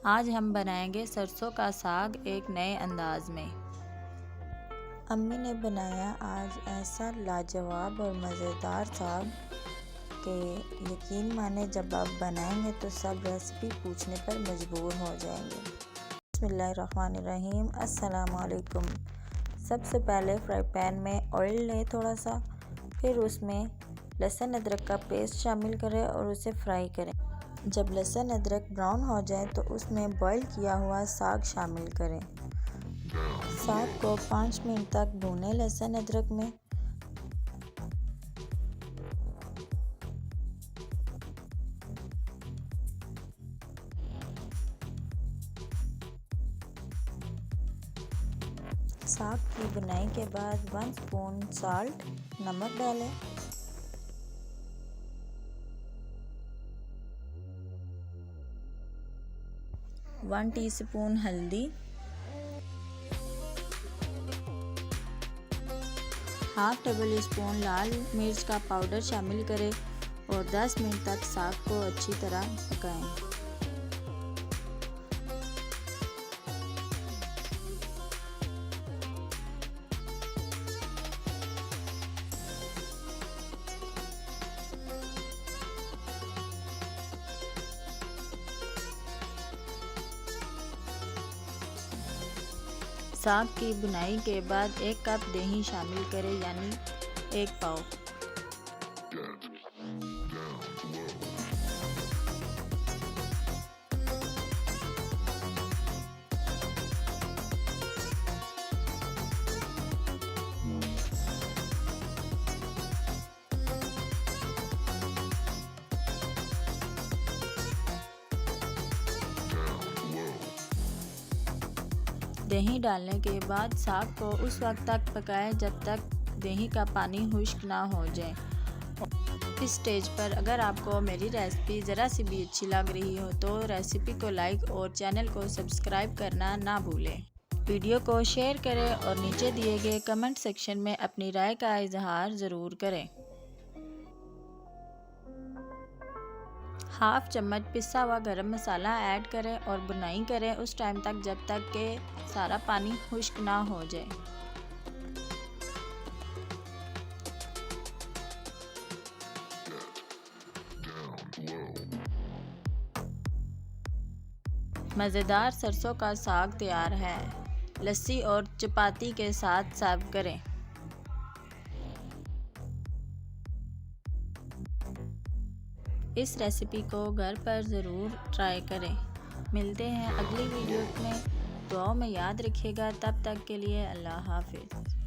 आज हम बनाएंगे सरसों का साग एक नए अंदाज में। अम्मी ने बनाया आज ऐसा लाजवाब और मज़ेदार साग कि यकीन माने जब आप बनाएंगे तो सब रेसिपी पूछने पर मजबूर हो जाएंगे। बिस्मिल्लाहिर्रहमानिर्रहीम। अस्सलाम वालेकुम। सबसे पहले फ्राई पैन में ऑयल लें थोड़ा सा, फिर उसमें लहसुन अदरक का पेस्ट शामिल करें और उसे फ्राई करें। जब लहसुन अदरक ब्राउन हो जाए तो उसमें बॉईल किया हुआ साग शामिल करें। साग को 5 मिनट तक भूनें लहसुन अदरक में। साग की बुनाई के बाद 1 स्पून साल्ट नमक डालें। वन टीस्पून हल्दी, हाफ टेबल स्पून लाल मिर्च का पाउडर शामिल करें और 10 मिनट तक साग को अच्छी तरह पकाएं। साग की बुनाई के बाद 1 कप दही शामिल करें, यानी 1 पाव। दही डालने के बाद साग को उस वक्त तक पकाएं जब तक दही का पानी खुश्क ना हो जाए। इस स्टेज पर अगर आपको मेरी रेसिपी ज़रा सी भी अच्छी लग रही हो तो रेसिपी को लाइक और चैनल को सब्सक्राइब करना ना भूलें। वीडियो को शेयर करें और नीचे दिए गए कमेंट सेक्शन में अपनी राय का इजहार ज़रूर करें। हाफ चम्मच पिसा हुआ गरम मसाला ऐड करें और बुनाई करें उस टाइम तक जब तक कि सारा पानी खुश्क ना हो जाए। मज़ेदार सरसों का साग तैयार है। लस्सी और चपाती के साथ सर्व करें। इस रेसिपी को घर पर ज़रूर ट्राई करें। मिलते हैं अगली वीडियो में। दुआओं में याद रखिएगा। तब तक के लिए अल्लाह हाफिज़।